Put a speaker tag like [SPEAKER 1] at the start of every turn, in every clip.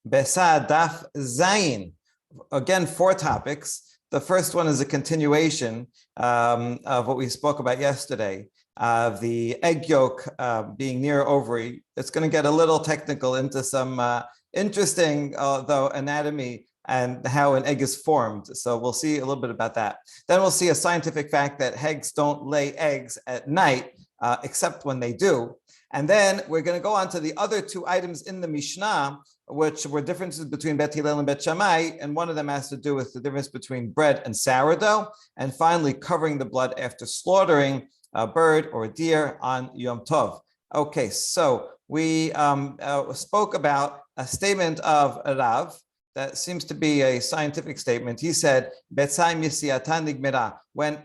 [SPEAKER 1] Beisah Daf Zayin. Again, 4 topics. The first one is a continuation of what we spoke about yesterday. The egg yolk being near ovary. It's going to get a little technical into some interesting, though, anatomy and how an egg is formed. So we'll see a little bit about that. Then we'll see a scientific fact that hags don't lay eggs at night, except when they do. And then we're going to go on to the other 2 items in the Mishnah, which were differences between Bet Hillel and Bet Shammai, and one of them has to do with the difference between bread and sourdough, and finally covering the blood after slaughtering a bird or a deer on Yom Tov. Okay, so we spoke about a statement of Rav that seems to be a scientific statement. He said, when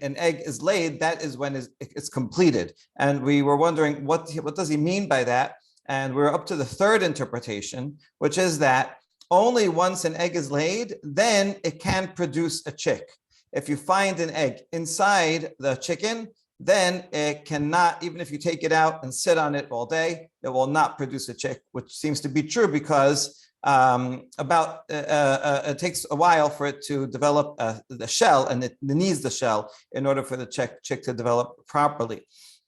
[SPEAKER 1] an egg is laid, that is when it's completed. And we were wondering, what does he mean by that? And we're up to the 3rd interpretation, which is that only once an egg is laid, then it can produce a chick. If you find an egg inside the chicken, then it cannot, even if you take it out and sit on it all day, it will not produce a chick, which seems to be true because it takes a while for it to develop the shell, and it needs the shell in order for the chick to develop properly.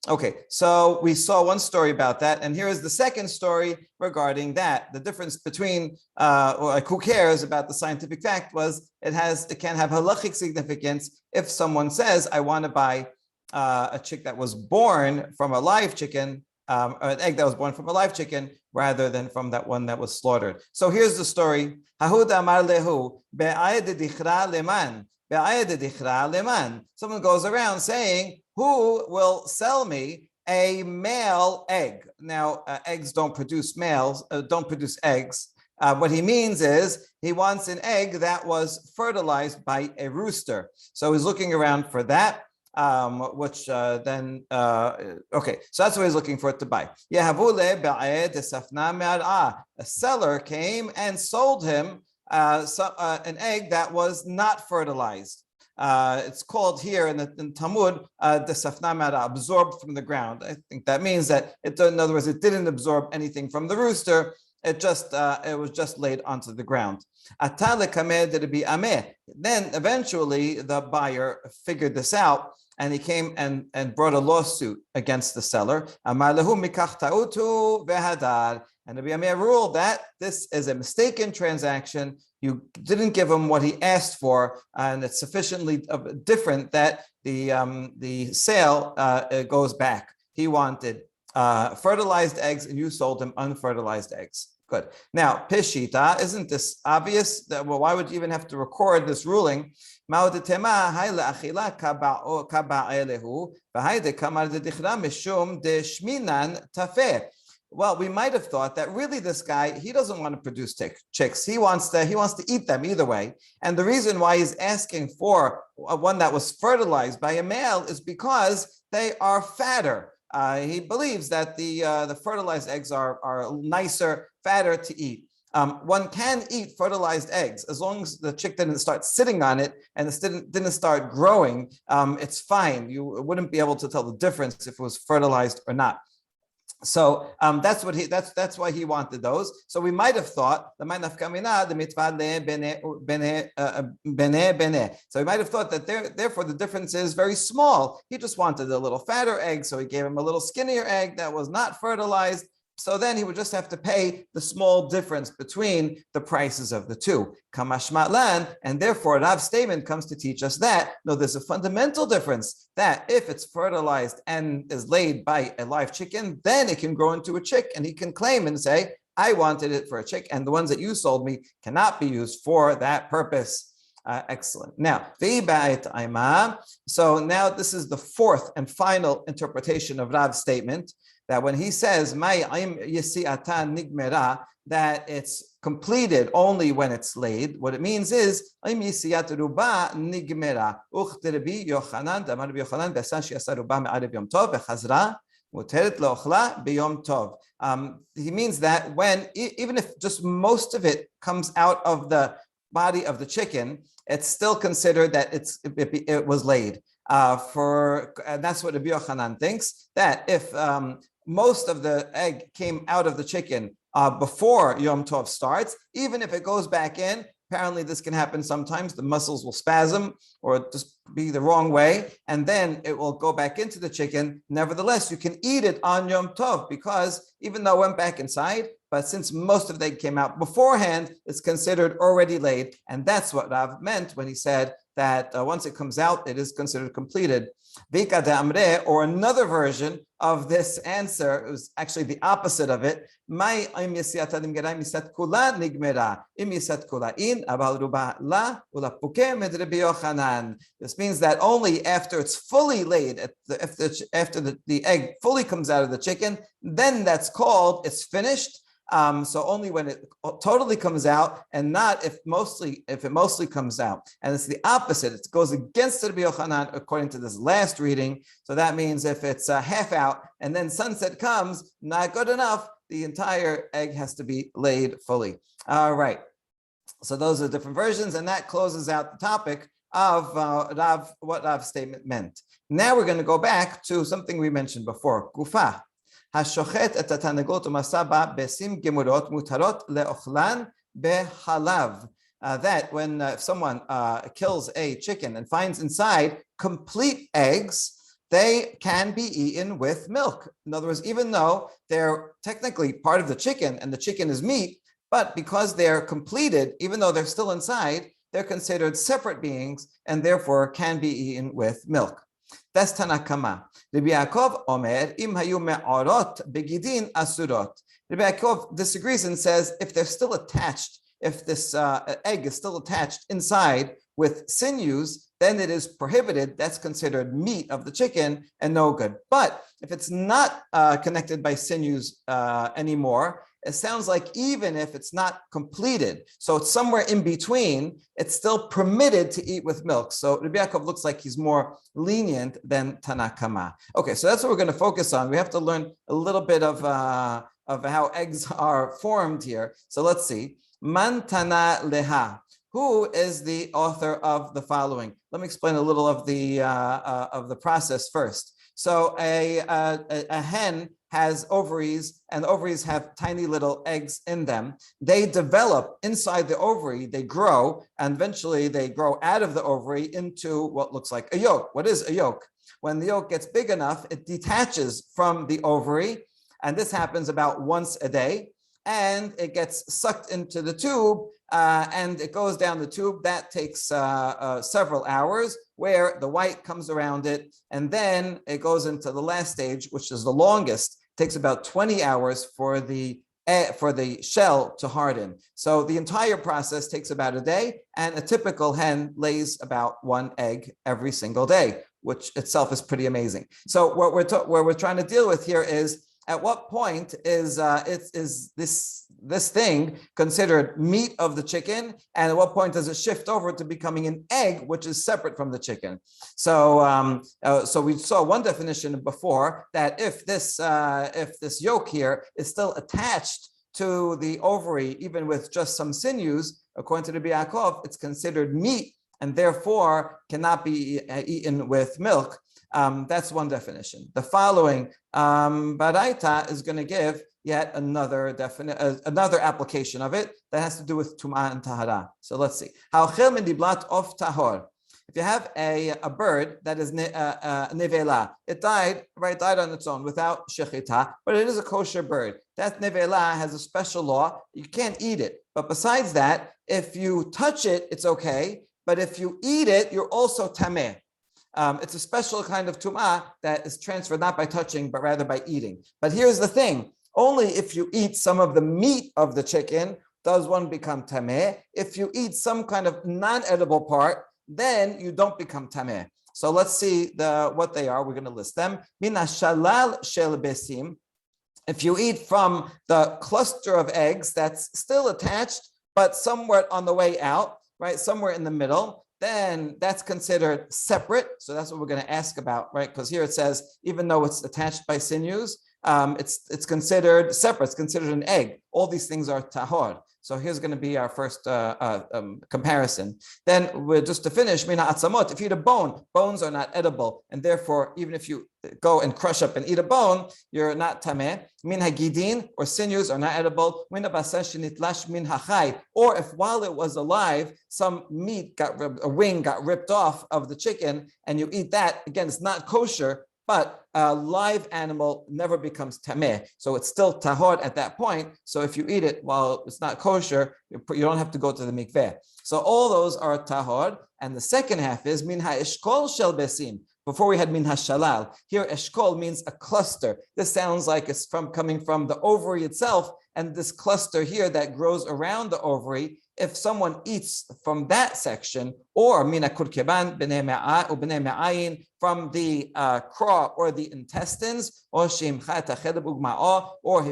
[SPEAKER 1] Okay, so we saw one story about that, and here is the second story regarding that. The difference between, who cares about the scientific fact, was it can have halachic significance if someone says, I want to buy a chick that was born from a live chicken, or an egg that was born from a live chicken, rather than from that one that was slaughtered. So here's the story. Someone goes around saying, who will sell me a male egg? Now, eggs don't produce eggs. What he means is he wants an egg that was fertilized by a rooster. So he's looking around for that. Okay, so that's what he's looking for it to buy. A seller came and sold him an egg that was not fertilized. It's called here in Talmud, absorbed from the ground. I think that means that in other words, it didn't absorb anything from the rooster. It was just laid onto the ground. Then eventually the buyer figured this out, and he came and brought a lawsuit against the seller. And the Rabbi ruled that this is a mistaken transaction. You didn't give him what he asked for, and it's sufficiently different that the sale goes back. He wanted fertilized eggs, and you sold him unfertilized eggs. Good. Now, Pishita, isn't this obvious? Well, why would you even have to record this ruling? Well, we might have thought that really this guy, he doesn't want to produce chicks. He wants to eat them either way. And the reason why he's asking for one that was fertilized by a male is because they are fatter. He believes that the fertilized eggs are nicer, fatter to eat. One can eat fertilized eggs as long as the chick didn't start sitting on it and it didn't start growing. It's fine. You wouldn't be able to tell the difference if it was fertilized or not. So that's why he wanted those. So we might have thought the So we might have thought that therefore the difference is very small. He just wanted a little fatter egg, so he gave him a little skinnier egg that was not fertilized. So then he would just have to pay the small difference between the prices of the 2. Kamashmatlan, and therefore Rav's statement comes to teach us that, no, there's a fundamental difference, that if it's fertilized and is laid by a live chicken, then it can grow into a chick, and he can claim and say, I wanted it for a chick, and the ones that you sold me cannot be used for that purpose. Excellent. Now, so now this is the 4th and final interpretation of Rav's statement, that when he says that it's completed only when it's laid, what it means is he means that when, even if just most of it comes out of the body of the chicken, it's still considered that it was laid. And that's what Rabbi Yochanan thinks, that if most of the egg came out of the chicken before Yom Tov starts, even if it goes back in. Apparently, this can happen sometimes. The muscles will spasm or just be the wrong way, and then it will go back into the chicken. Nevertheless, you can eat it on Yom Tov because even though it went back inside, but since most of the egg came out beforehand, it's considered already laid. And that's what Rav meant when he said that once it comes out, it is considered completed. Vika de Amre, or another version of this answer, it was actually the opposite of it. This means that only after it's fully laid, after the egg fully comes out of the chicken, then that's called it's finished. So only when it totally comes out, and not if it mostly comes out. And it's the opposite. It goes against Rabbi Yochanan according to this last reading. So that means if it's half out and then sunset comes, not good enough. The entire egg has to be laid fully. All right. So those are different versions, and that closes out the topic of what Rav's statement meant. Now we're going to go back to something we mentioned before, Gufa. השוחט את התרנגולת ומסע בה ביצים גמורות מותרות לאוכלן בחלב. That when someone kills a chicken and finds inside complete eggs, they can be eaten with milk. In other words, even though they're technically part of the chicken and the chicken is meat, but because they're completed, even though they're still inside, they're considered separate beings and therefore can be eaten with milk. That's Tanakama. Rabbi Yaakov Omer, im hayu me'orot begidin asurot. Rabbi Yaakov disagrees and says if they're still attached, if this egg is still attached inside with sinews, then it is prohibited. That's considered meat of the chicken and no good. But if it's not connected by sinews anymore, it sounds like even if it's not completed, so it's somewhere in between, it's still permitted to eat with milk. So Rabbi Yaakov looks like he's more lenient than Tanakama. Okay, so that's what we're going to focus on. We have to learn a little bit of how eggs are formed here. So let's see. Man Tana Leha. Who is the author of the following? Let me explain a little of the process first. So a hen has ovaries, and the ovaries have tiny little eggs in them. They develop inside the ovary, they grow, and eventually they grow out of the ovary into what looks like a yolk. What is a yolk? When the yolk gets big enough, it detaches from the ovary, and this happens about once a day, and it gets sucked into the tube, and it goes down the tube. That takes several hours, where the white comes around it, and then it goes into the last stage, which is the longest. It takes about 20 hours for the shell to harden. So the entire process takes about a day, and a typical hen lays about one egg every single day, which itself is pretty amazing. So what we're trying to deal with here is, at what point is this thing considered meat of the chicken, and at what point does it shift over to becoming an egg, which is separate from the chicken? So, so we saw one definition before, that if this yolk here is still attached to the ovary, even with just some sinews, according to Rabbi Yaakov, it's considered meat and therefore cannot be eaten with milk. That's one definition. The following Baraita is going to give yet another another application of it that has to do with Tum'ah and Tahara. So let's see. If you have a bird that is nevela, it died on its own without shechita, but it is a kosher bird. That nevela has a special law. You can't eat it. But besides that, if you touch it, it's okay. But if you eat it, you're also tameh. It's a special kind of tum'ah that is transferred not by touching, but rather by eating. But here's the thing. Only if you eat some of the meat of the chicken does one become tameh. If you eat some kind of non-edible part, then you don't become tameh. So let's see what they are. We're going to list them. Mina shalal shel besim. If you eat from the cluster of eggs that's still attached, but somewhere on the way out, right, somewhere in the middle, then that's considered separate. So that's what we're going to ask about, right? Because here it says, even though it's attached by sinews, it's considered separate. It's considered an egg. All these things are tahor. So here's going to be our first comparison. Then we're just to finish, mina atzamot. If you eat a bone, bones are not edible, and therefore, even if you go and crush up and eat a bone, you're not tameh. Min hagidin, or sinews, are not edible. Min habasar shenitlash min hachai, or if while it was alive, some meat a wing got ripped off of the chicken, and you eat that, again, it's not kosher, but a live animal never becomes tameh. So it's still tahor at that point. So if you eat it while it's not kosher, you don't have to go to the mikveh. So all those are tahor. And the second half is min ha'eshkol shel besim. Before we had min hashalal. Here eshkol means a cluster. This sounds like it's coming from the ovary itself, and this cluster here that grows around the ovary. If someone eats from that section, or mina kurkeban b'nei me'ayin, from the craw or the intestines, or if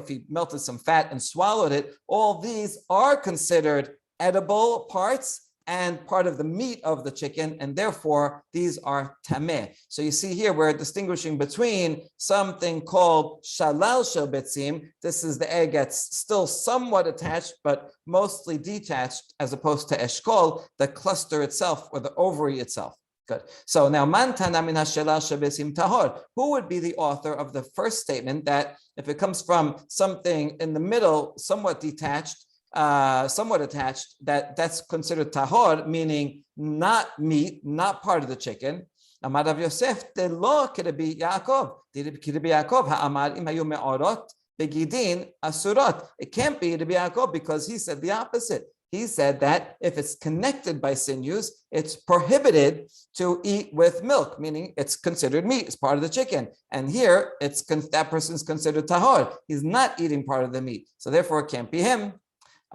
[SPEAKER 1] he melted some fat and swallowed it, all these are considered edible parts and part of the meat of the chicken, and therefore these are tameh. So you see here we're distinguishing between something called shalal shel betzim. This is the egg that's still somewhat attached, but mostly detached, as opposed to eshkol, the cluster itself or the ovary itself. Good. So now, man tana min hashalal shel betzim tahor. Who would be the author of the first statement that if it comes from something in the middle, somewhat detached, somewhat attached, that's considered tahor, meaning not meat, not part of the chicken. Amar Rav Yosef, lo k'Rabbi Yaakov. K'Rabbi Yaakov ha'amar im hayu me'orot begidin asurot. It can't be Rabbi Yaakov because he said the opposite. He said that if it's connected by sinews, it's prohibited to eat with milk, meaning it's considered meat, it's part of the chicken. And here, that person's considered tahor. He's not eating part of the meat, so therefore it can't be him.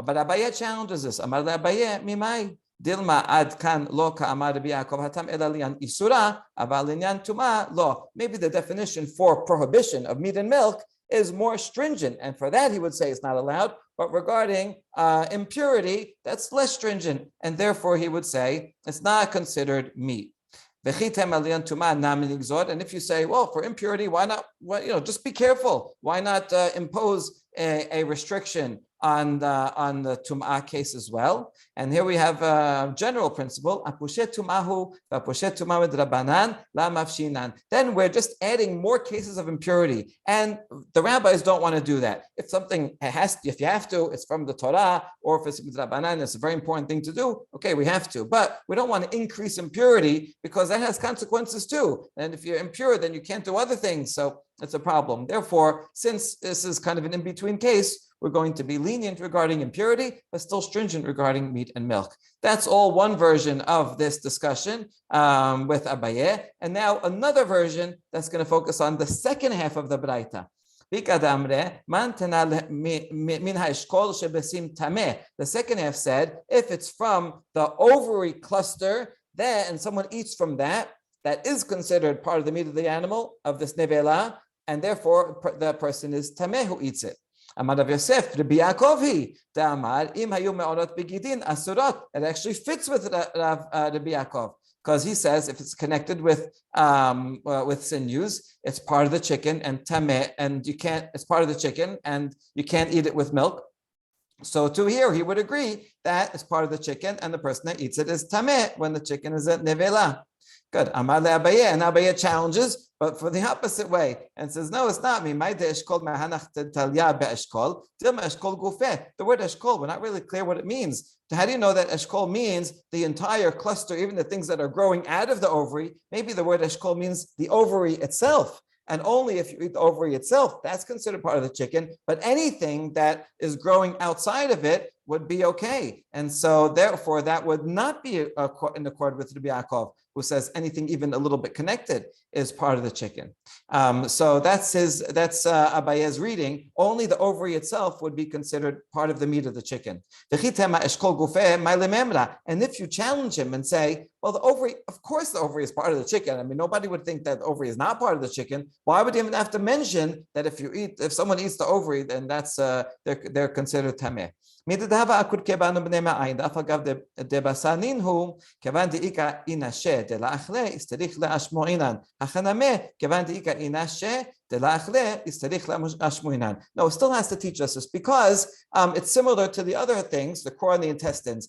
[SPEAKER 1] But Abaye challenges this. Amar Abaye, mimai dilma ad kan lo ka'amar Rabbi Yaakov hatam ela liyan isura aval linyan tuma lo. Maybe the definition for prohibition of meat and milk is more stringent, and for that he would say it's not allowed. But regarding impurity, that's less stringent, and therefore he would say it's not considered meat. And if you say, well, for impurity, why not? Well, just be careful. Why not impose a restriction on the tum'ah case as well? And here we have a general principle. Then we're just adding more cases of impurity, and the rabbis don't want to do that. If something if you have to, it's from the Torah, or if it's midrabanan, it's a very important thing to do. Okay, we have to, but we don't want to increase impurity because that has consequences too. And if you're impure, then you can't do other things. So it's a problem. Therefore, since this is kind of an in-between case, we're going to be lenient regarding impurity, but still stringent regarding meat and milk. That's all one version of this discussion with Abaye. And now another version that's going to focus on the second half of the Braita. The second half said, if it's from the ovary cluster, and someone eats from that is considered part of the meat of the animal, of this nevela, and therefore the person is tameh who eats it. Amar Rav Yosef, Rabbi Yaakov hi, Amar im hayu me'orot begidin asurot. It actually fits with Rabbi Yaakov, because he says if it's connected with sinews, it's part of the chicken and tameh, and it's part of the chicken and you can't eat it with milk. So to here, he would agree that it's part of the chicken and the person that eats it is tameh when the chicken is a nevela. Good. Amar le'Abaye, and Abaye challenges, but for the opposite way, and says, no, it's not me. The word eshkol, we're not really clear what it means. So how do you know that eshkol means the entire cluster, even the things that are growing out of the ovary? Maybe the word eshkol means the ovary itself. And only if you eat the ovary itself, that's considered part of the chicken. But anything that is growing outside of it would be okay. And so therefore, that would not be in accord with Rabbi Yaakov, who says anything even a little bit connected is part of the chicken. So that's Abaye's reading. Only the ovary itself would be considered part of the meat of the chicken. And if you challenge him and say, well, the ovary, of course the ovary is part of the chicken. I mean, nobody would think that the ovary is not part of the chicken. Why would you even have to mention that if someone eats the ovary, then that's they're considered tameh? מדדהבה אקוד כבנו בני מעין, דאף אגב דבסנין הוא, כיוון דאיקה אינשה דלאכלה, הסתריך לאשמועינן. החנמה, כיוון דאיקה אינשה, No, it still has to teach us this because it's similar to the other things, the core and the intestines,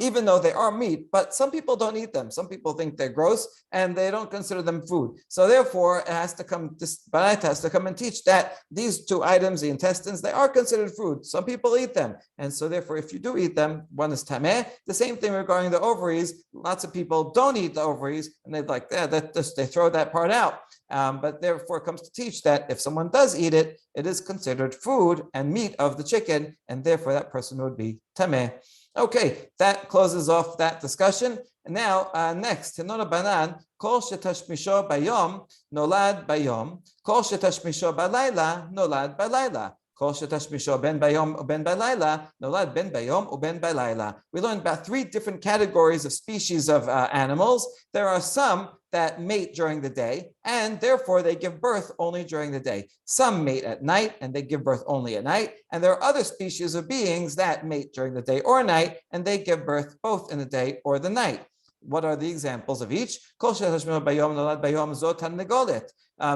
[SPEAKER 1] even though they are meat, but some people don't eat them. Some people think they're gross and they don't consider them food. So therefore, it has to come, this Baraita has to come and teach that these two items, the intestines, they are considered food. Some people eat them. And so therefore, if you do eat them, one is tameh. The same thing regarding the ovaries. Lots of people don't eat the ovaries and they're like, yeah, they throw that part out. But therefore it comes to teach that if someone does eat it, it is considered food and meat of the chicken, and therefore that person would be tameh. Okay, that closes off that discussion. And now, next, Hinona Banan, Kol Shetashmisho Bayom, Nolad Bayom, Kol Shetashmisho Balayla, Nolad Balayla. Kol Shetashmisho Ben Bayom Ben Balayla, Nolad Ben Bayom Ben Balayla. We learned about 3 different categories of species of animals. There are some that mate during the day, and therefore they give birth only during the day. Some mate at night, and they give birth only at night. And there are other species of beings that mate during the day or night, and they give birth both in the day or the night. What are the examples of each?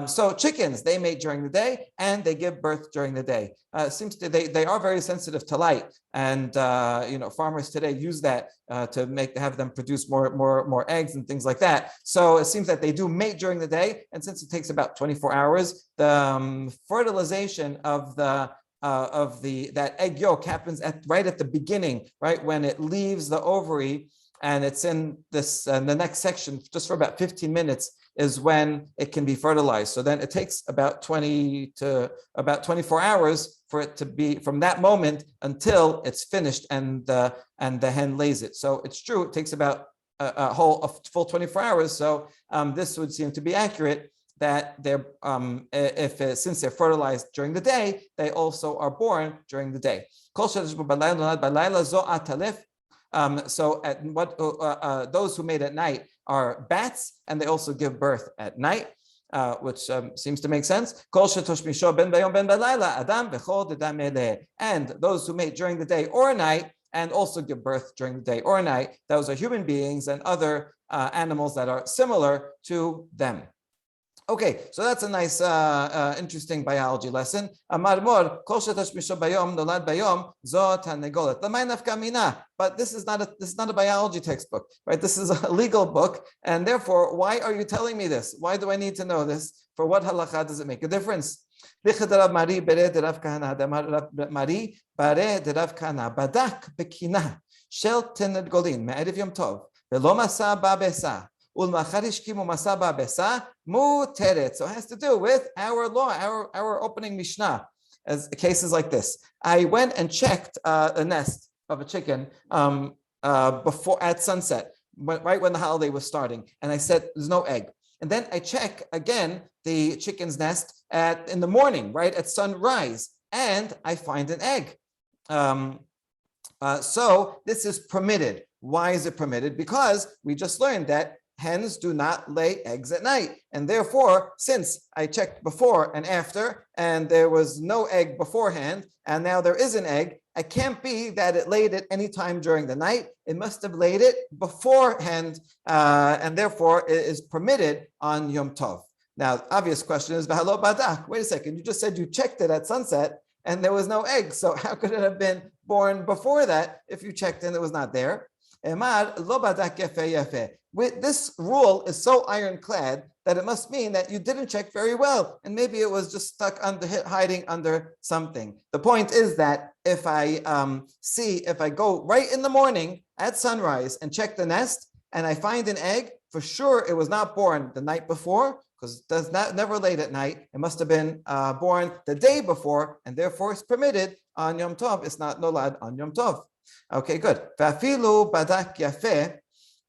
[SPEAKER 1] So chickens, they mate during the day and they give birth during the day. Seems to they are very sensitive to light, and farmers today use that to have them produce more eggs and things like that. So it seems that they do mate during the day, and since it takes about 24 hours, the fertilization of that egg yolk happens right at the beginning, right when it leaves the ovary. And it's in this the next section, just for about 15 minutes is when it can be fertilized. So then it takes about 20 to about 24 hours for it to be from that moment until it's finished and the hen lays it. So it's true, it takes about a full 24 hours. So this would seem to be accurate that they're since they're fertilized during the day, they also are born during the day. So those who mate at night are bats, and they also give birth at night, which seems to make sense. And those who mate during the day or night and also give birth during the day or night, those are human beings and other animals that are similar to them. Okay, so that's a nice, interesting biology lesson. But this is not a biology textbook, right? This is a legal book, and therefore, why are you telling me this? Why do I need to know this? For what halakha does it make a difference? So it has to do with our law, our opening Mishnah, as cases like this. I went and checked a nest of a chicken before at sunset, right when the holiday was starting, and I said there's no egg. And then I check again the chicken's nest in the morning, right at sunrise, and I find an egg. So this is permitted. Why is it permitted? Because we just learned that hens do not lay eggs at night. And therefore, since I checked before and after, and there was no egg beforehand, and now there is an egg, it can't be that it laid it any time during the night. It must have laid it beforehand, and therefore it is permitted on Yom Tov. Now, obvious question is, V'halo badak. Wait a second, you just said you checked it at sunset, and there was no egg. So how could it have been born before that if you checked and it was not there? This rule is so ironclad that it must mean that you didn't check very well, and maybe it was just stuck hiding under something. The point is that if I go right in the morning at sunrise and check the nest, and I find an egg, for sure it was not born the night before, because it never laid at night. It must have been born the day before, and therefore it's permitted on Yom Tov. It's not nolad on Yom Tov. Okay, good. V'afilu badak yafeh,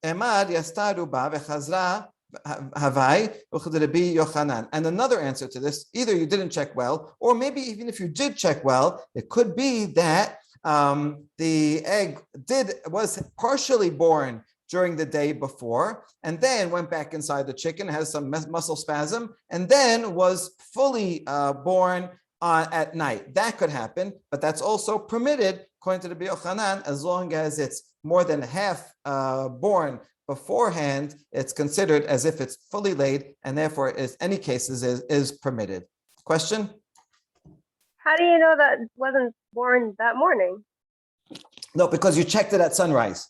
[SPEAKER 1] emad yastaru ba v'chazra havai v'chadrebi Yochanan. And another answer to this, either you didn't check well, or maybe even if you did check well, it could be that the egg was partially born during the day before, and then went back inside the chicken, has some muscle spasm, and then was fully born at night. That could happen, but that's also permitted, according to the Yochanan, as long as it's more than half born beforehand, it's considered as if it's fully laid, and therefore, in any cases, is permitted. Question?
[SPEAKER 2] How do you know that it wasn't born that morning?
[SPEAKER 1] No, because you checked it at sunrise.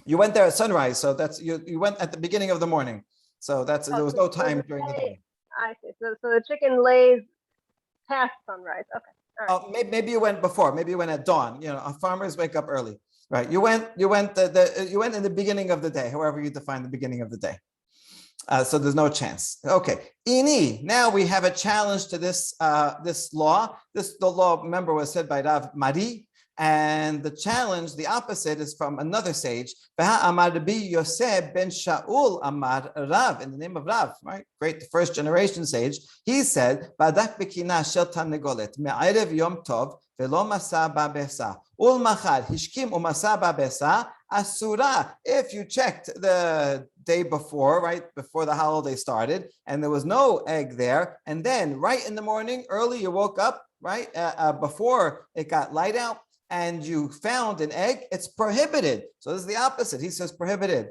[SPEAKER 1] You went there at sunrise, so that's you went at the beginning of the morning. So there was no time during the day.
[SPEAKER 2] I see. So the chicken lays past sunrise. Okay. All right.
[SPEAKER 1] Oh, maybe you went before. Maybe you went at dawn. Farmers wake up early, right? You went in the beginning of the day, however you define the beginning of the day. So there's no chance. Okay. Ini. Now we have a challenge to this law. The law, remember, was said by Rav Mari. And the challenge, the opposite, is from another sage. Amar Rabbi Yosef ben Shaul Amar Rav, in the name of Rav, right? Great, the first generation sage. He said, Badak bekina shel tanegolet me'erev yom tov velo masa ba'besa ul machad hishkim umasa ba'besa asura. If you checked the day before, right before the holiday started, and there was no egg there, and then right in the morning, early, you woke up, right before it got light out, and you found an egg, it's prohibited. So this is the opposite. He says prohibited.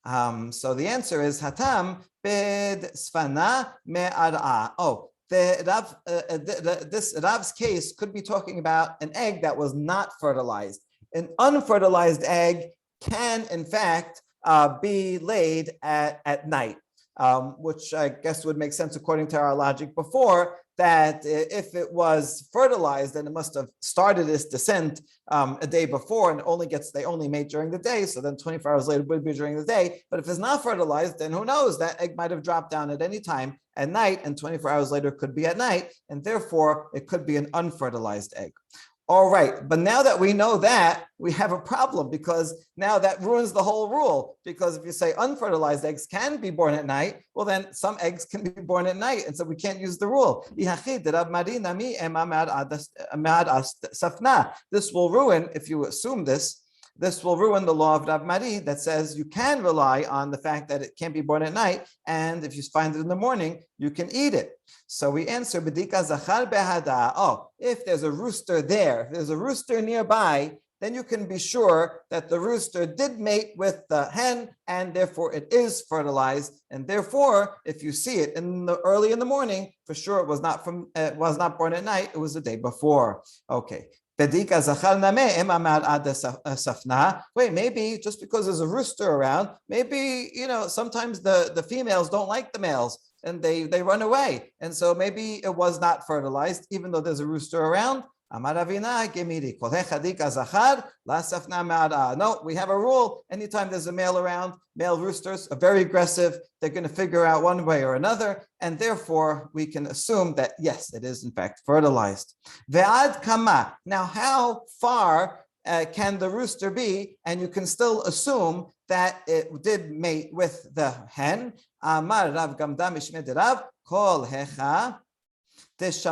[SPEAKER 1] So the answer is hatam bed sfana me'ara. Oh, this Rav's case could be talking about an egg that was not fertilized. An unfertilized egg can, in fact, be laid at night, which I guess would make sense according to our logic before, that if it was fertilized, then it must have started its descent a day before, and they only mate during the day, so then 24 hours later would be during the day. But if it's not fertilized, then who knows, that egg might have dropped down at any time at night, and 24 hours later could be at night, and therefore it could be an unfertilized egg. All right, but now that we know that, we have a problem, because now that ruins the whole rule. Because if you say unfertilized eggs can be born at night, well, then some eggs can be born at night, and so we can't use the rule. This will ruin, if you assume this will ruin the law of Rav Mari that says you can rely on the fact that it can't be born at night, and if you find it in the morning, you can eat it. So we answer, B'dika zachar behada. Oh, if there's a rooster there, if there's a rooster nearby, then you can be sure that the rooster did mate with the hen, and therefore it is fertilized. And therefore, if you see it early in the morning, for sure it was not born at night, it was the day before. Okay. Wait, maybe just because there's a rooster around, maybe, sometimes the females don't like the males and they run away. And so maybe it was not fertilized, even though there's a rooster around. No, we have a rule. Anytime there's a male around, male roosters are very aggressive. They're going to figure out one way or another. And therefore, we can assume that, yes, it is in fact fertilized. Ve'ad kama. Now, how far can the rooster be? And you can still assume that it did mate with the hen. Amar Rav Gamda Mishmed Rav Kol Hecha. As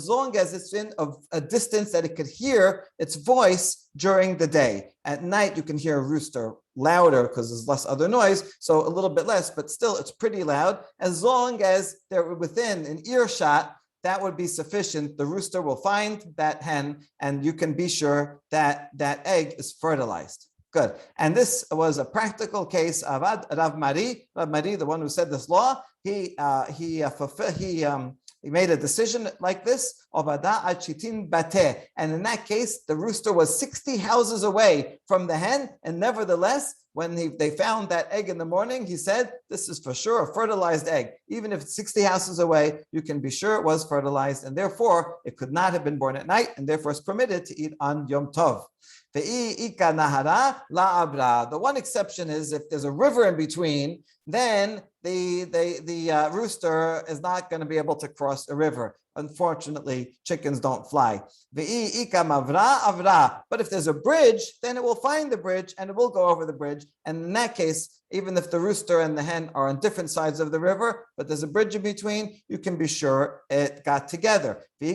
[SPEAKER 1] long as it's in a distance that it could hear its voice during the day. At night, you can hear a rooster louder because there's less other noise, so a little bit less, but still it's pretty loud. As long as they're within an earshot, that would be sufficient. The rooster will find that hen, and you can be sure that that egg is fertilized. Good. And this was a practical case of Rav Mari. Rav Mari, the one who said this law, he made a decision like this. And in that case, the rooster was 60 houses away from the hen. And nevertheless, when they found that egg in the morning, he said, this is for sure a fertilized egg. Even if it's 60 houses away, you can be sure it was fertilized. And therefore, it could not have been born at night. And therefore, it's permitted to eat on Yom Tov. The one exception is if there's a river in between, then the rooster is not going to be able to cross a river. Unfortunately, chickens don't fly. But if there's a bridge, then it will find the bridge and it will go over the bridge. And in that case, even if the rooster and the hen are on different sides of the river, but there's a bridge in between, you can be sure it got together. But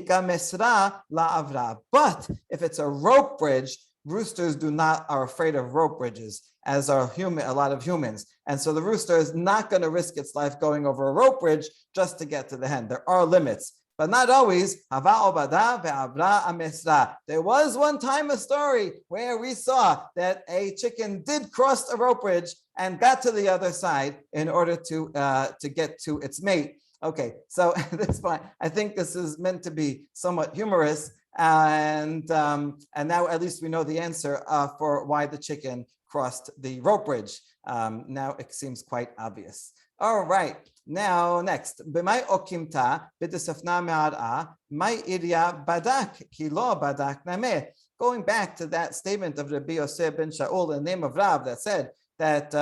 [SPEAKER 1] if it's a rope bridge, roosters are afraid of rope bridges, as are a lot of humans. And so the rooster is not going to risk its life going over a rope bridge just to get to the hen. There are limits, but not always. There was one time a story where we saw that a chicken did cross a rope bridge and got to the other side in order to get to its mate. Okay, so at this point, I think this is meant to be somewhat humorous, and now at least we know the answer for why the chicken crossed the rope bridge. Now it seems quite obvious. All right, now next. B'may okimta b'desafna me'ar'a may irya badak kilo badak nameh. Going back to that statement of Rabbi Yosef ben Shaul in the name of Rav that said that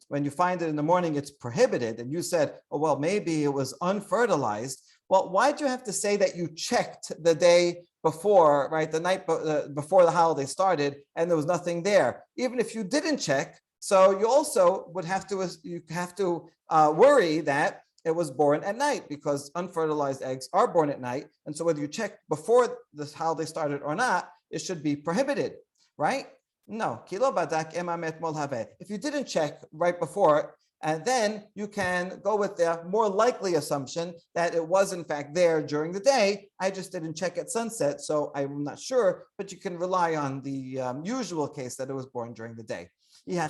[SPEAKER 1] when you find it in the morning, it's prohibited. And you said, oh, well, maybe it was unfertilized. Well, why do you have to say that you checked the day before, right? The night before the holiday started and there was nothing there. Even if you didn't check, so you also would have to worry that it was born at night, because unfertilized eggs are born at night. And so whether you check before this holiday started or not, it should be prohibited, right? No, kilo badak emamet mol have. If you didn't check right before, and then you can go with the more likely assumption that it was in fact there during the day. I just didn't check at sunset, so I'm not sure, but you can rely on the usual case that it was born during the day. Well,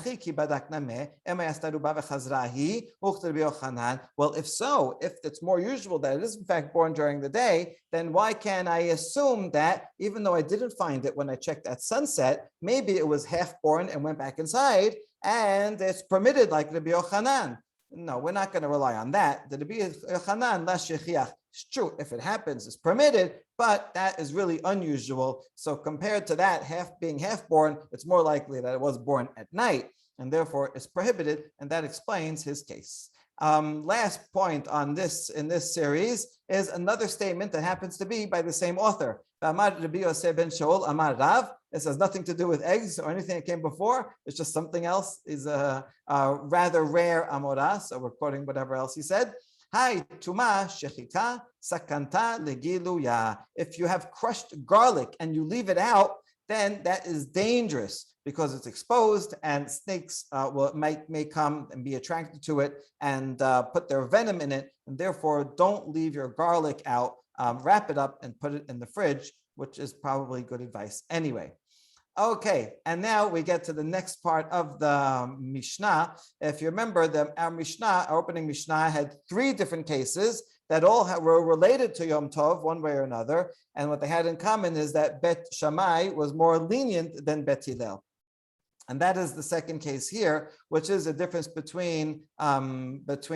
[SPEAKER 1] if so, if it's more usual that it is in fact born during the day, then why can't I assume that even though I didn't find it when I checked at sunset, maybe it was half born and went back inside, and it's permitted like Rabbi Yochanan? No, we're not going to rely on that. The Rabbi Yochanan, la shechiach. It's true, if it happens, it's permitted, but that is really unusual. So compared to that, being half-born, it's more likely that it was born at night, and therefore it's prohibited, and that explains his case. Last point on this in this series is another statement that happens to be by the same author. Rabbi Yosef ben Shaul Amar Rav. It has nothing to do with eggs or anything that came before. It's just something else. Is a rather rare amorah. So we're quoting whatever else he said. Hi, tuma shechita sakanta legiluya. If you have crushed garlic and you leave it out, then that is dangerous because it's exposed, and snakes may come and be attracted to it and put their venom in it. And therefore, don't leave your garlic out. Wrap it up and put it in the fridge, which is probably good advice anyway. Okay, and now we get to the next part of the Mishnah. If you remember, our opening Mishnah, had 3 different cases that all were related to Yom Tov one way or another. And what they had in common is that Bet Shammai was more lenient than Bet Hillel. And that is the second case here, which is a difference between chametz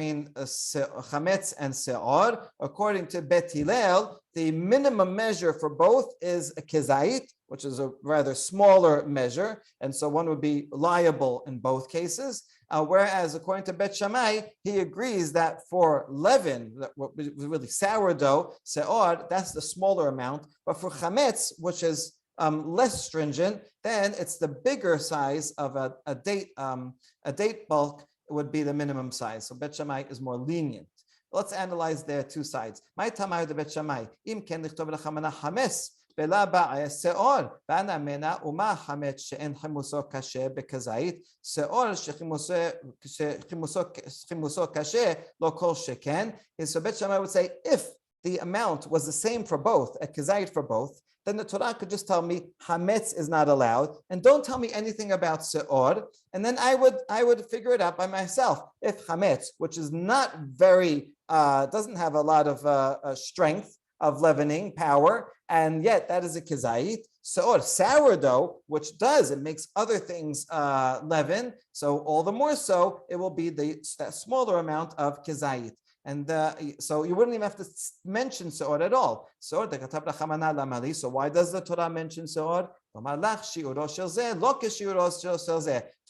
[SPEAKER 1] and seor. According to Bet Hillel, the minimum measure for both is a kezait, which is a rather smaller measure, and so one would be liable in both cases. Whereas according to Bet Shammai, he agrees that for leaven, what was really sourdough, seor, that's the smaller amount. But for chametz, which is less stringent, then it's the bigger size of a date bulk would be the minimum size. So Bet Shammai is more lenient. Let's analyze their 2 sides. My tamay de Bet Shammai im ken lichtov lechamana hames bela ba'ay seor ba'ana mena uma hamet she'en chimuso kashe bekazait seor shechimuso kashe lo kol sheken. So Bet Shammai would say if the amount was the same for both, a kazait for both, then the Torah could just tell me hametz is not allowed, and don't tell me anything about seor, and then I would figure it out by myself. If hametz, which is not very doesn't have a lot of strength of leavening power, and yet that is a kezait. Seor, sourdough, which it makes other things leaven, so all the more so it will be that smaller amount of kezait. And so you wouldn't even have to mention seor at all. So why does the Torah mention seor? To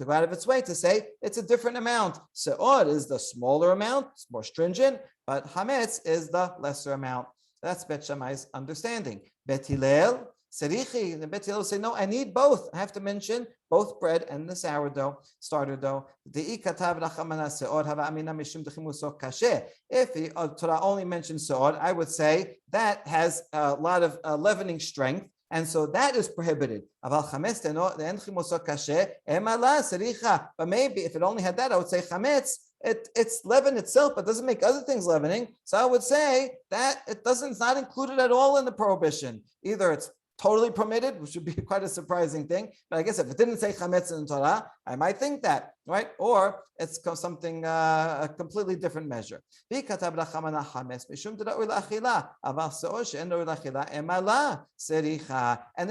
[SPEAKER 1] go out of its way to say it's a different amount. Seor is the smaller amount, it's more stringent, but hametz is the lesser amount. That's Bet Shammai's understanding. Bet Hillel, Serichi, the Bet Hillel say, no, I need both. I have to mention both bread and the sourdough, starter dough. If the Torah only mentions seor, I would say that has a lot of leavening strength, and so that is prohibited. But maybe if it only had that, I would say chametz, it's leaven itself, but doesn't make other things leavening. So I would say that it's not included at all in the prohibition. Either it's totally permitted, which would be quite a surprising thing. But I guess if it didn't say chametz in the Torah, I might think that. right? Or it's something a completely different measure. And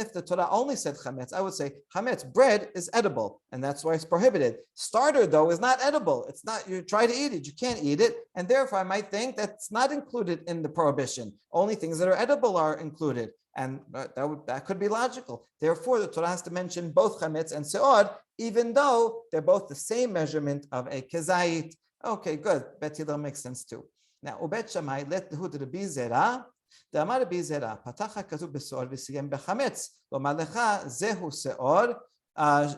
[SPEAKER 1] if the Torah only said chametz, I would say chametz, bread is edible, and that's why it's prohibited. Starter, though, is not edible. It's not, you try to eat it, you can't eat it, and therefore I might think that's not included in the prohibition. Only things that are edible are included. And that could be logical. Therefore, the Torah has to mention both chametz and seod, even though they're both the same measurement of a kezayit. Okay, good. Bet Hillel makes sense too. Now, ubet Shammai let the hud Rabbi Zera. דאמר רבי זרע, פתח הכתוב בסעור וסיים בחמץ, ואמר לך, זהו שעור,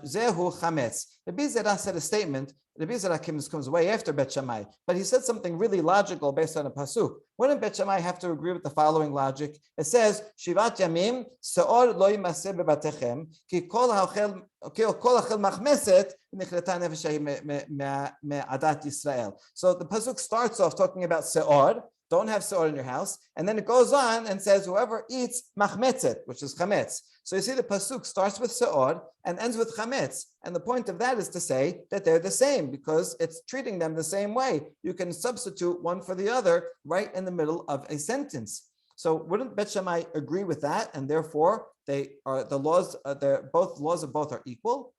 [SPEAKER 1] זהו חמץ. Rabbi Zera said a statement. Rabbi Zera comes way after Bet Shammai, but he said something really logical based on a pasuk. Wouldn't Bet Shammai have to agree with the following logic? It says, Shivat yamim seor lo yimaseh bebatechem, ki kol hachel machmeset nichleta nefesh me'adat Yisrael. So the pasuk starts off talking about seor. Don't have seor in your house, and then it goes on and says, whoever eats machmetzet, which is chametz. So you see the pasuk starts with seor and ends with chametz. And the point of that is to say that they're the same because it's treating them the same way. You can substitute one for the other right in the middle of a sentence. So wouldn't Bet Shammai agree with that? And therefore, they are the laws. Both laws of both are equal.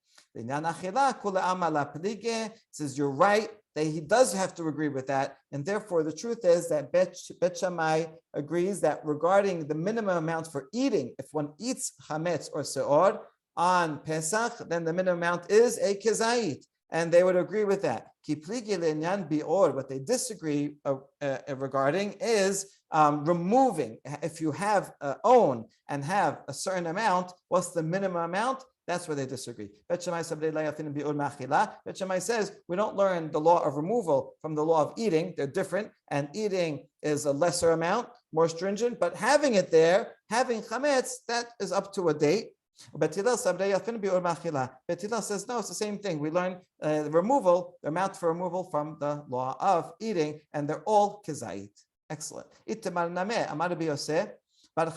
[SPEAKER 1] Says you're right. He does have to agree with that, and therefore the truth is that Bet Shammai agrees that regarding the minimum amount for eating, if one eats chametz or seor on Pesach, then the minimum amount is a kezayit, and they would agree with that. What they disagree regarding is removing. If you have own and have a certain amount, what's the minimum amount? That's where they disagree. Bet Shammai says we don't learn the law of removal from the law of eating. They're different, and eating is a lesser amount, more stringent. But having it there, having chametz, that is up to a date. Bet Hillel says no, it's the same thing. We learn the removal, the amount for removal from the law of eating, and they're all kezayit. Excellent. Okay,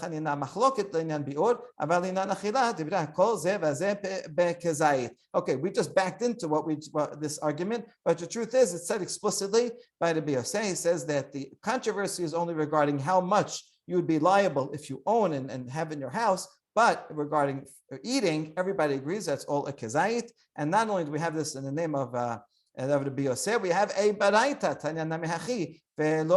[SPEAKER 1] we just backed into this argument, but the truth is it's said explicitly by the Beisah. He says that the controversy is only regarding how much you would be liable if you own and have in your house, but regarding eating, everybody agrees that's all a kezayit. And not only do we have this in the name of the Beisah, we have a baraita, Tanya Namehachi. This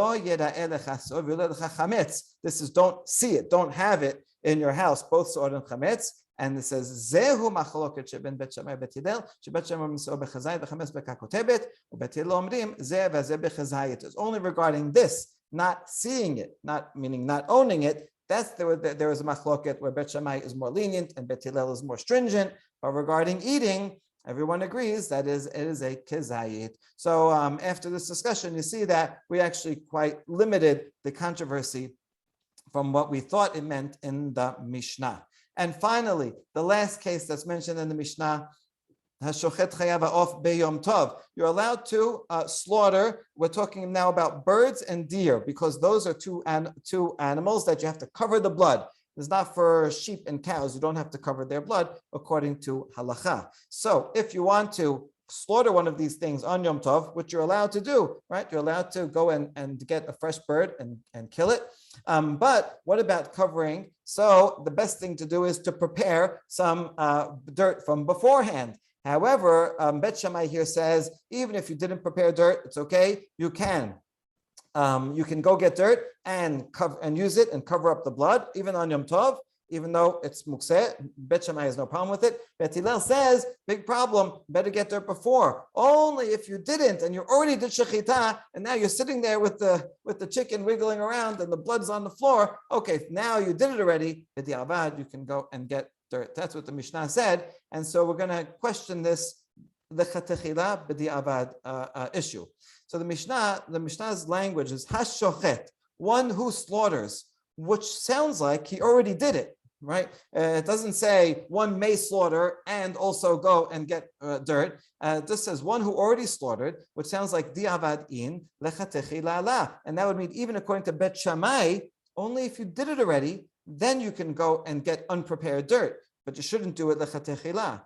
[SPEAKER 1] is don't see it, don't have it in your house, both seor and chametz. And it says zehu machloket sheben Bet Shammai Bet Hillel, shebet Shammai miseor bechazayit v'chametz bekakotebet, uBet Hillel omrim zeh v'zeh bechazayit. It's only regarding this, not seeing it, not meaning not owning it. That's there is a machloket where Bet Shammai is more lenient and Bet Hillel is more stringent. But regarding eating, everyone agrees that it is a kezayit. So after this discussion, you see that we actually quite limited the controversy from what we thought it meant in the Mishnah. And finally, the last case that's mentioned in the Mishnah, Hashochet chayav ha'of beyom tov. You're allowed to slaughter. We're talking now about birds and deer because those are two animals that you have to cover the blood. It's not for sheep and cows. You don't have to cover their blood according to halacha. So if you want to slaughter one of these things on Yom Tov, which you're allowed to do, right? You're allowed to go and get a fresh bird and kill it. But what about covering? So the best thing to do is to prepare some dirt from beforehand. However, Bet Shammai here says, even if you didn't prepare dirt, it's okay. You can go get dirt and cover and use it and cover up the blood, even on Yom Tov, even though it's mukseh. Bet Shammai has no problem with it. Bet Hillel says, big problem, better get dirt before. Only if you didn't and you already did shechita and now you're sitting there with the chicken wiggling around and the blood's on the floor. Okay, now you did it already. B'di'avad, you can go and get dirt. That's what the Mishnah said. And so we're going to question this, the chatechila b'di'avad issue. So the Mishnah's language is hashochet, one who slaughters, which sounds like he already did it, right? It doesn't say one may slaughter and also go and get dirt. This says one who already slaughtered, which sounds like di'avad in lechatechila la. And that would mean even according to Bet Shammai, only if you did it already, then you can go and get unprepared dirt, but you shouldn't do it lechatechila.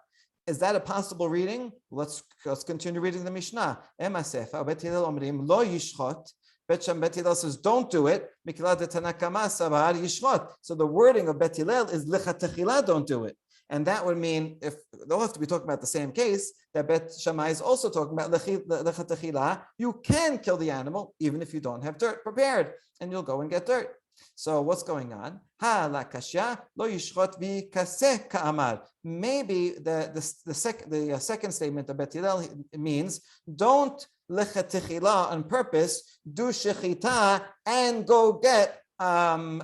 [SPEAKER 1] Is that a possible reading? Let's continue reading the Mishnah. Ema sefa, Bet Hillel omrim lo yishchot. Bet Hillel says, don't do it. Mikla de Tanakama savar yishchot. So the wording of Bet Hillel is lichatechila, don't do it. And that would mean, if they'll have to be talking about the same case, that Bet Shammai is also talking about lechatechila. You can kill the animal even if you don't have dirt prepared, and you'll go and get dirt. So what's going on? Ha la kashya lo yishchot v'kaseh ka'amar. Maybe the second statement of Bet Hillel means don't lechatechila on purpose, do shechita and go get and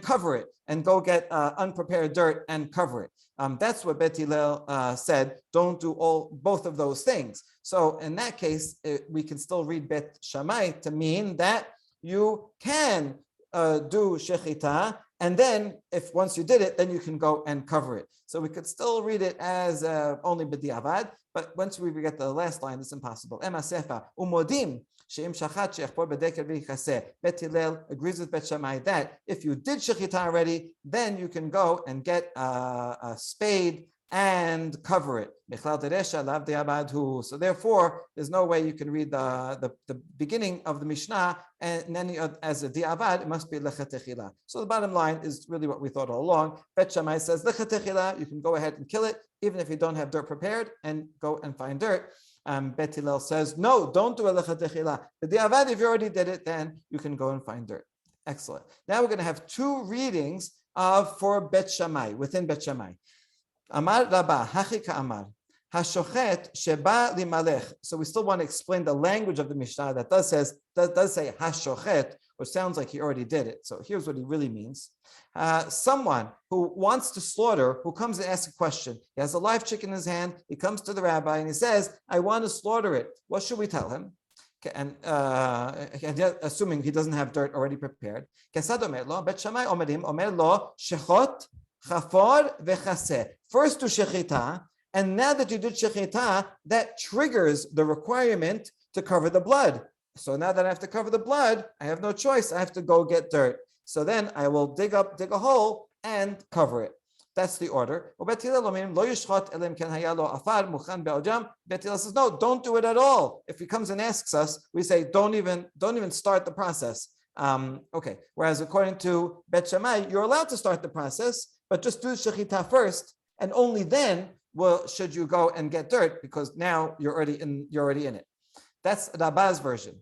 [SPEAKER 1] cover it, and go get unprepared dirt and cover it. That's what Bet Hillel said. Don't do both of those things. So in that case, we can still read Bet Shammai to mean that you can do shechita, and then if once you did it, then you can go and cover it. So we could still read it as only b'diavad, but once we get the last line, it's impossible. Ema sefa umodim she'im shachat she'echpor b'deker v'yichaseh. Bet Hillel agrees with Bet Shammai that if you did shechita already, then you can go and get a spade and cover it. So therefore, there's no way you can read the beginning of the Mishnah and then as a di'avad, it must be lechatechila. So the bottom line is really what we thought all along. Bet Shammai says lechatechila, you can go ahead and kill it, even if you don't have dirt prepared, and go and find dirt. Bet Hillel says, no, don't do a lechatechila. The di'avad, if you already did it, then you can go and find dirt. Excellent. Now we're going to have two readings for Bet Shammai, within Bet Shammai. Amar Rabba, Hachika Amar, Hashochet Sheba Limalech. So we still want to explain the language of the Mishnah that does say Hashochet, which sounds like he already did it. So here's what he really means. Someone who wants to slaughter, who comes and asks a question. He has a live chicken in his hand. He comes to the rabbi and he says, I want to slaughter it. What should we tell him? And assuming he doesn't have dirt already prepared. Kesad omer lo, Bet Shammai omerim, omer lo, shechot, chafor, vechaseh. First do shechita, and now that you did shechita, that triggers the requirement to cover the blood. So now that I have to cover the blood, I have no choice. I have to go get dirt. So then I will dig a hole and cover it. That's the order. Bet Hillel says, no, don't do it at all. If he comes and asks us, we say, don't even start the process. Okay. Whereas according to Bet Shammai, you're allowed to start the process, but just do shechita first, and only then should you go and get dirt, because now you're already in it. That's Rabba's version.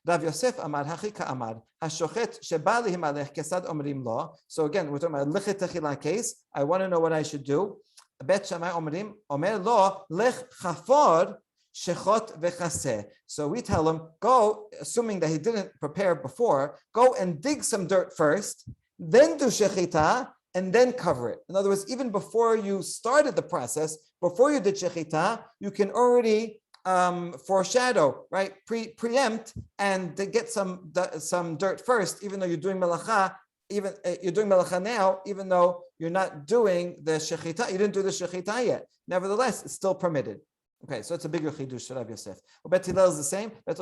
[SPEAKER 1] Rav Yosef Amar Hachika Amar Hashochet Sheba Lihimalech Kesad Omrim Lo. So again, we're talking about lichet techila case. I want to know what I should do. Bet Shammai Omrim Omer Lo Lech Chafor Shechot Vechaseh. So we tell him, go, assuming that he didn't prepare before, go and dig some dirt first, then do shechita, and then cover it. In other words, even before you started the process, before you did shechita, you can already foreshadow, right? Preempt and to get some dirt first, even though you're doing melacha. You're doing melacha now, even though you're not doing the shechita. You didn't do the shechita yet. Nevertheless, it's still permitted. Okay, so it's a bigger chidush to Rav Yosef. Bet Hillel is the same. They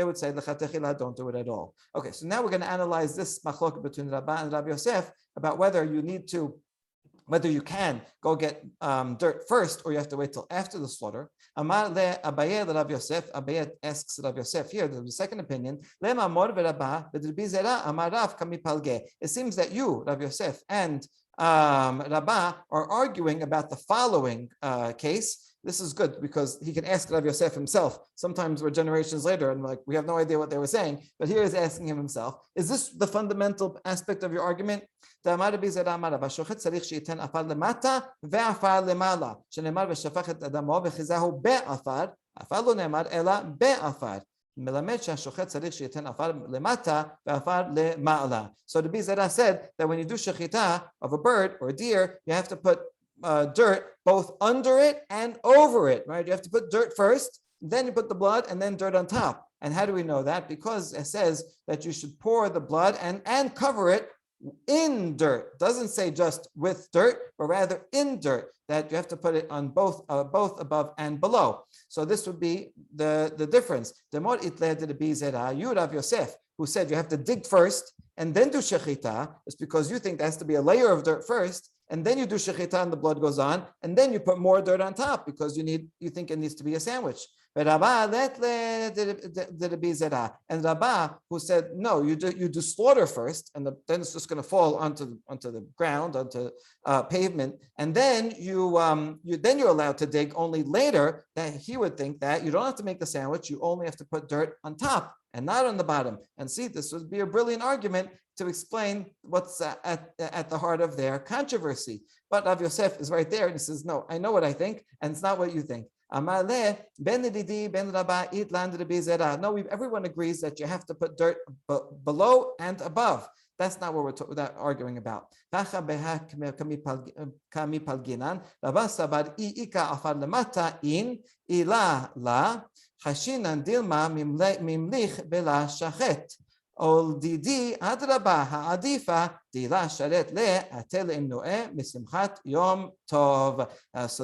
[SPEAKER 1] would say lechatechila, don't do it at all. Okay, so now we're going to analyze this machlok between Rabbah and Rav Yosef about whether you can go get dirt first, or you have to wait till after the slaughter. Amar le Abaye le Rav Yosef. Abaye asks Rav Yosef here, the second opinion. It seems that you, Rav Yosef, and Rabbah are arguing about the following case. This is good because he can ask Rav Yosef himself. Sometimes we're generations later and we have no idea what they were saying, but here he's asking him himself. Is this the fundamental aspect of your argument? So the Beisah said that when you do shechita of a bird or a deer, you have to put dirt both under it and over it, right? You have to put dirt first, then you put the blood, and then dirt on top. And how do we know that? Because it says that you should pour the blood and cover it in dirt. It doesn't say just with dirt, but rather in dirt, that you have to put it on both above and below. So this would be the difference. The more itleh to the Beisah, you Rav Yosef, who said you have to dig first and then do shechita, is because you think there has to be a layer of dirt first, and then you do shechita and the blood goes on, and then you put more dirt on top because you think it needs to be a sandwich. And Rabbah, who said, no, you do slaughter first, and then it's just going to fall onto the ground, onto pavement, and then you're allowed to dig only later. That he would think that you don't have to make the sandwich, you only have to put dirt on top and not on the bottom. And see, this would be a brilliant argument to explain what's at the heart of their controversy. But Rav Yosef is right there, and he says, no, I know what I think, and it's not what you think. No, everyone agrees that you have to put dirt below and above. That's not what we're arguing about. So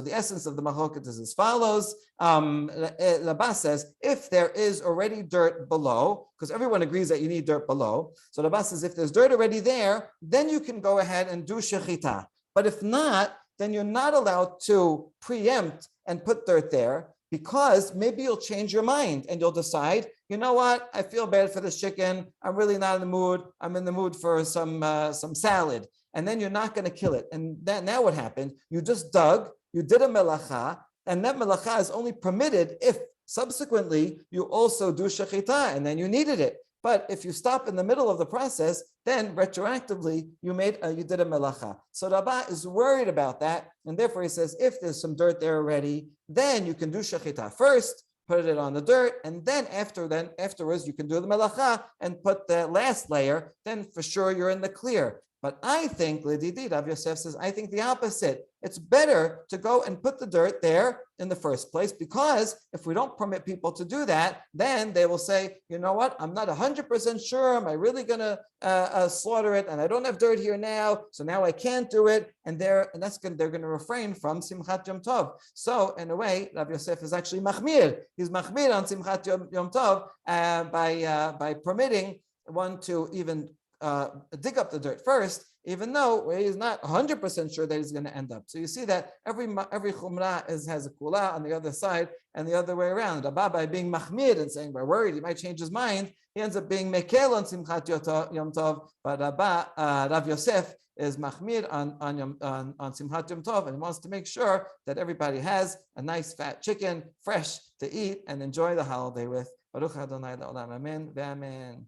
[SPEAKER 1] the essence of the machloket is as follows. Rabba says, if there is already dirt below, because everyone agrees that you need dirt below, so Rabba says, if there's dirt already there, then you can go ahead and do shechita. But if not, then you're not allowed to preempt and put dirt there, because maybe you'll change your mind and you'll decide, you know what, I feel bad for this chicken. I'm really not in the mood. I'm in the mood for some salad. And then you're not going to kill it. And now what happened? You just dug, you did a melacha, and that melacha is only permitted if subsequently you also do shechita, and then you needed it. But if you stop in the middle of the process, then retroactively you did a melacha. So Rabbah is worried about that, and therefore he says, if there's some dirt there already, then you can do shechita first, put it on the dirt, and then afterwards you can do the melacha and put the last layer. Then for sure you're in the clear. But I think, Lididi, Rav Yosef says, I think the opposite. It's better to go and put the dirt there in the first place, because if we don't permit people to do that, then they will say, you know what, I'm not 100% sure. Am I really going to slaughter it? And I don't have dirt here now, so now I can't do it. And they're going to refrain from Simchat Yom Tov. So in a way, Rav Yosef is actually machmir. He's machmir on Simchat Yom Tov by permitting one to even dig up the dirt first, even though he's not 100% sure that he's going to end up. So you see that every chumrah has a kula on the other side and the other way around. Rabba, by being machmir and saying we're worried he might change his mind, he ends up being mekel on Simchat Yom Tov. But Rav Yosef is machmir on Simchat Yom Tov, and he wants to make sure that everybody has a nice fat chicken, fresh to eat and enjoy the holiday with. Baruch Adonai Le'olam. Amen. Amen.